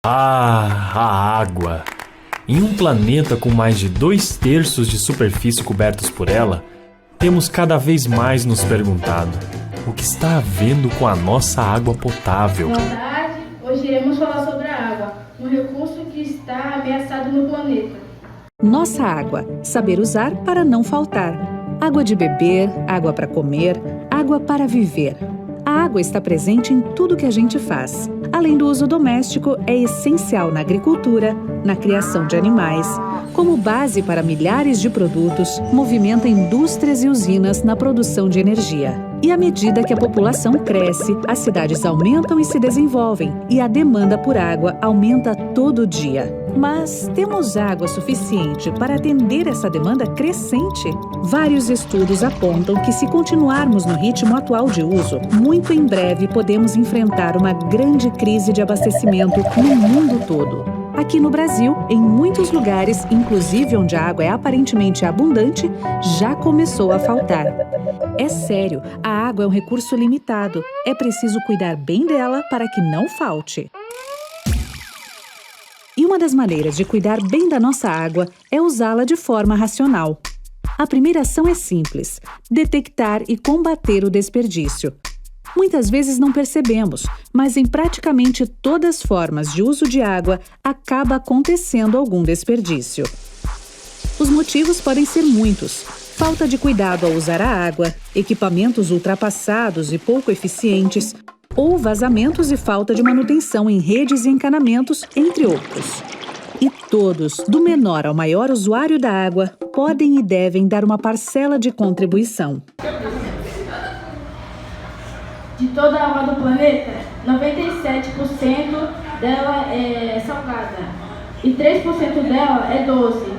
A água. Em um planeta com mais de 2/3 de superfície cobertos por ela, temos cada vez mais nos perguntado: o que está havendo com a nossa água potável? Boa tarde, hoje iremos falar sobre a água, um recurso que está ameaçado no planeta. Nossa água, saber usar para não faltar. Água de beber, água para comer, água para viver. A água está presente em tudo que a gente faz. Além do uso doméstico, é essencial na agricultura, na criação de animais, como base para milhares de produtos, movimenta indústrias e usinas na produção de energia. E à medida que a população cresce, as cidades aumentam e se desenvolvem, e a demanda por água aumenta todo dia. Mas temos água suficiente para atender essa demanda crescente? Vários estudos apontam que, se continuarmos no ritmo atual de uso, muito em breve podemos enfrentar uma grande crise de abastecimento no mundo todo. Aqui no Brasil, em muitos lugares, inclusive onde a água é aparentemente abundante, já começou a faltar. É sério, a água é um recurso limitado. É preciso cuidar bem dela para que não falte. E uma das maneiras de cuidar bem da nossa água é usá-la de forma racional. A primeira ação é simples: detectar e combater o desperdício. Muitas vezes não percebemos, mas em praticamente todas as formas de uso de água acaba acontecendo algum desperdício. Os motivos podem ser muitos: falta de cuidado ao usar a água, equipamentos ultrapassados e pouco eficientes, ou vazamentos e falta de manutenção em redes e encanamentos, entre outros. E todos, do menor ao maior usuário da água, podem e devem dar uma parcela de contribuição. De toda a água do planeta, 97% dela é salgada e 3% dela é doce,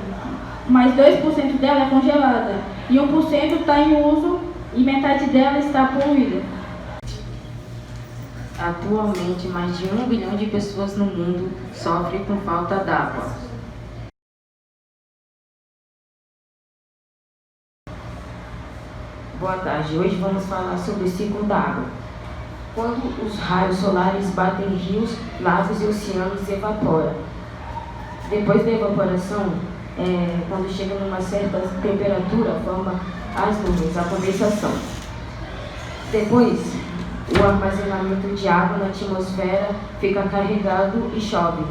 mas 2% dela é congelada e 1% está em uso e metade dela está poluída. Atualmente, mais de 1 bilhão de pessoas no mundo sofrem com falta d'água. Boa tarde, hoje vamos falar sobre o ciclo da água. Quando os raios solares batem em rios, lagos e oceanos, evapora. Depois da evaporação, quando chega numa certa temperatura, forma as nuvens, a condensação. Depois, o armazenamento de água na atmosfera fica carregado e chove.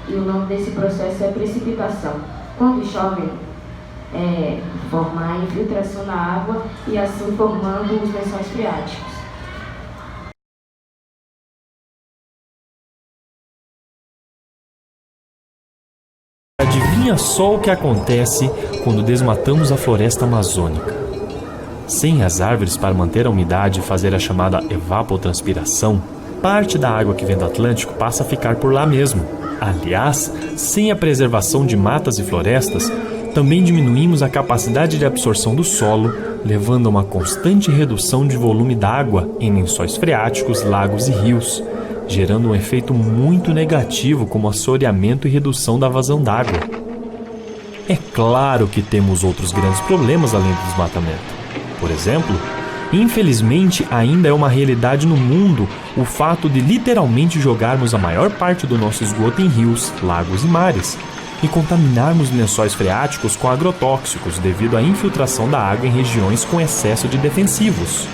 E o nome desse processo é precipitação. Quando chove, forma a infiltração na água e assim formando os lençóis freáticos. Adivinha só o que acontece quando desmatamos a floresta amazônica? Sem as árvores para manter a umidade e fazer a chamada evapotranspiração, parte da água que vem do Atlântico passa a ficar por lá mesmo. Aliás, sem a preservação de matas e florestas, também diminuímos a capacidade de absorção do solo, levando a uma constante redução de volume d'água em lençóis freáticos, lagos e rios, gerando um efeito muito negativo como assoreamento e redução da vazão d'água. É claro que temos outros grandes problemas além do desmatamento. Por exemplo, infelizmente ainda é uma realidade no mundo o fato de literalmente jogarmos a maior parte do nosso esgoto em rios, lagos e mares e contaminarmos lençóis freáticos com agrotóxicos devido à infiltração da água em regiões com excesso de defensivos.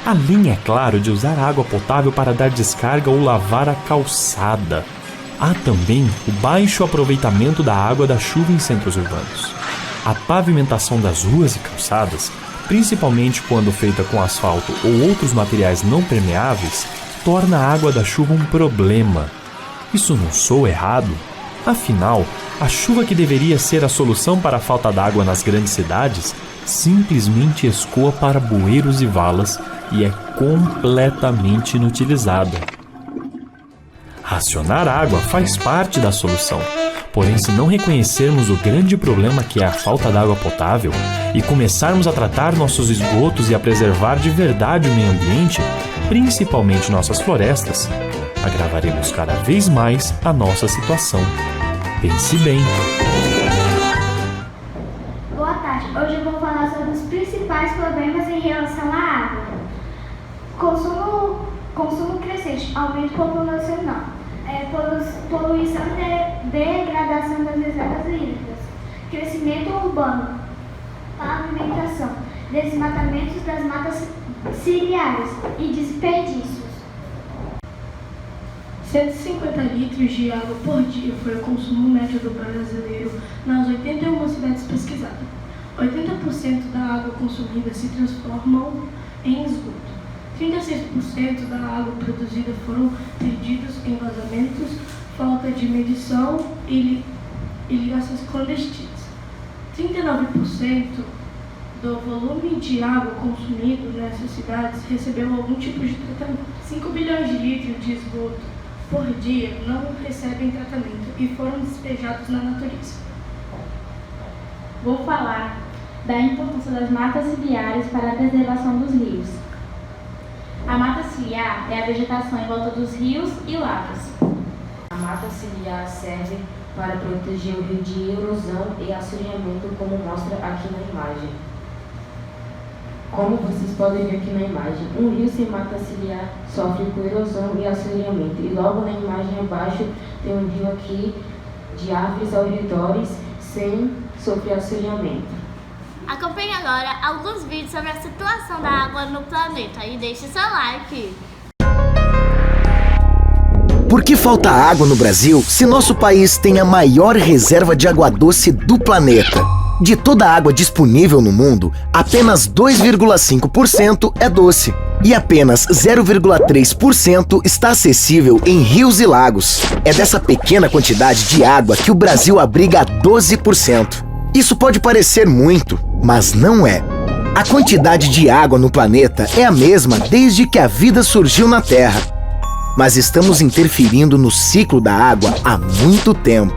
Além, é claro, de usar água potável para dar descarga ou lavar a calçada. Há também o baixo aproveitamento da água da chuva em centros urbanos. A pavimentação das ruas e calçadas, principalmente quando feita com asfalto ou outros materiais não permeáveis, torna a água da chuva um problema. Isso não soa errado? Afinal, a chuva que deveria ser a solução para a falta d'água nas grandes cidades simplesmente escoa para bueiros e valas e é completamente inutilizada. Racionar água faz parte da solução. Porém, se não reconhecermos o grande problema que é a falta d'água potável e começarmos a tratar nossos esgotos e a preservar de verdade o meio ambiente, principalmente nossas florestas, agravaremos cada vez mais a nossa situação. Pense bem. Boa tarde. Hoje eu vou falar sobre os principais problemas em relação à água. Consumo crescente, aumento populacional, poluição e degradação das reservas hídricas, crescimento urbano, pavimentação, desmatamentos das matas ciliares e desperdícios. 150 litros de água por dia foi o consumo médio do brasileiro nas 81 cidades pesquisadas. 80% da água consumida se transformam em esgoto. 36% da água produzida foram perdidos em vazamentos, falta de medição e ligações clandestinas. 39% do volume de água consumido nessas cidades recebeu algum tipo de tratamento. 5 bilhões de litros de esgoto por dia não recebem tratamento e foram despejados na natureza. Vou falar da importância das matas ciliares para a preservação dos rios. A mata ciliar é a vegetação em volta dos rios e lagos. A mata ciliar serve para proteger o rio de erosão e assoreamento, como mostra aqui na imagem. Como vocês podem ver aqui na imagem, um rio sem mata ciliar sofre com erosão e assoreamento. E logo na imagem abaixo tem um rio aqui de árvores ao redor sem sofrer assoreamento. Acompanhe agora alguns vídeos sobre a situação da água no planeta e deixe seu like. Por que falta água no Brasil se nosso país tem a maior reserva de água doce do planeta? De toda a água disponível no mundo, apenas 2,5% é doce. E apenas 0,3% está acessível em rios e lagos. É dessa pequena quantidade de água que o Brasil abriga 12%. Isso pode parecer muito, mas não é. A quantidade de água no planeta é a mesma desde que a vida surgiu na Terra. Mas estamos interferindo no ciclo da água há muito tempo.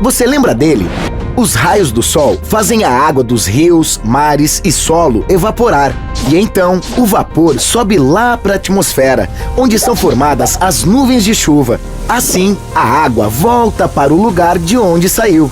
Você lembra dele? Os raios do sol fazem a água dos rios, mares e solo evaporar. E então, o vapor sobe lá para a atmosfera, onde são formadas as nuvens de chuva. Assim, a água volta para o lugar de onde saiu.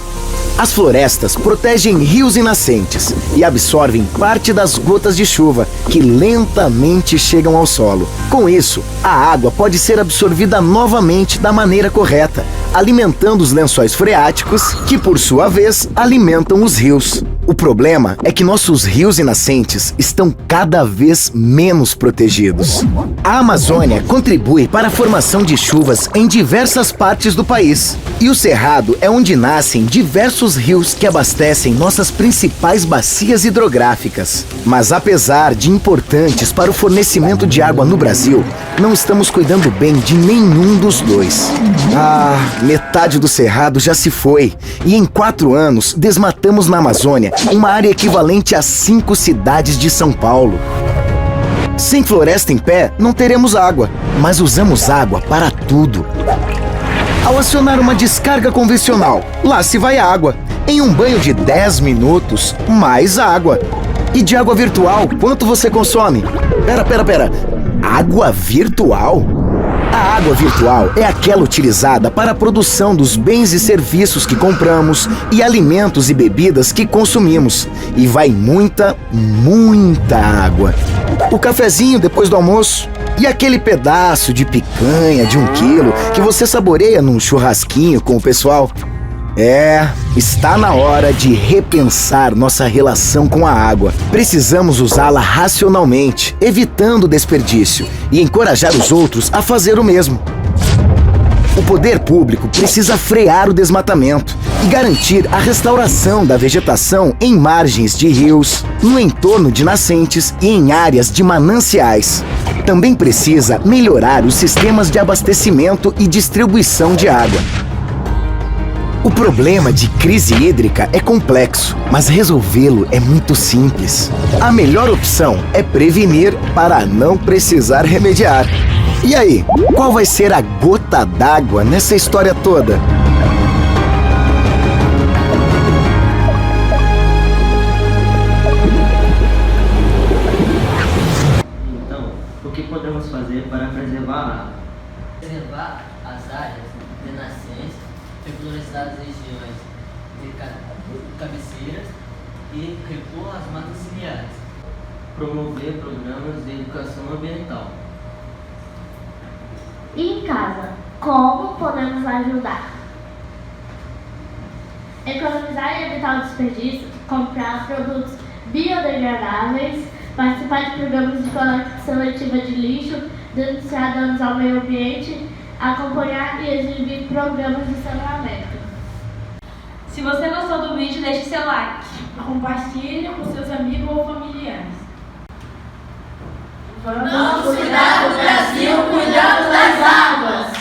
As florestas protegem rios e nascentes e absorvem parte das gotas de chuva que lentamente chegam ao solo. Com isso, a água pode ser absorvida novamente da maneira correta, alimentando os lençóis freáticos, que por sua vez alimentam os rios. O problema é que nossos rios e nascentes estão cada vez menos protegidos. A Amazônia contribui para a formação de chuvas em diversas partes do país. E o Cerrado é onde nascem diversos rios que abastecem nossas principais bacias hidrográficas. Mas apesar de importantes para o fornecimento de água no Brasil, não estamos cuidando bem de nenhum dos dois. Metade do Cerrado já se foi. E em 4 anos, desmatamos na Amazônia uma área equivalente a 5 cidades de São Paulo. Sem floresta em pé, não teremos água, mas usamos água para tudo. Ao acionar uma descarga convencional, lá se vai água. Em um banho de 10 minutos, mais água. E de água virtual, quanto você consome? Pera. Água virtual? A água virtual é aquela utilizada para a produção dos bens e serviços que compramos e alimentos e bebidas que consumimos. E vai muita água. O cafezinho depois do almoço e aquele pedaço de picanha de 1 quilo que você saboreia num churrasquinho com o pessoal. Está na hora de repensar nossa relação com a água. Precisamos usá-la racionalmente, evitando desperdício e encorajar os outros a fazer o mesmo. O poder público precisa frear o desmatamento e garantir a restauração da vegetação em margens de rios, no entorno de nascentes e em áreas de mananciais. Também precisa melhorar os sistemas de abastecimento e distribuição de água. O problema de crise hídrica é complexo, mas resolvê-lo é muito simples. A melhor opção é prevenir para não precisar remediar. E aí, qual vai ser a gota d'água nessa história toda? Então, o que podemos fazer para preservar a água? Preservar as áreas de nascentes, reflorestar as regiões de cabeceiras e repor as matas ciliares. Promover programas de educação ambiental. E em casa, Como podemos ajudar? Economizar e evitar o desperdício, comprar produtos biodegradáveis, participar de programas de coleta seletiva de lixo, denunciar danos ao meio ambiente, acompanhar e exibir programas de saneamento. Se você gostou do vídeo, deixe seu like. Compartilhe com seus amigos ou familiares. Vamos cuidar do Brasil cuidando das águas!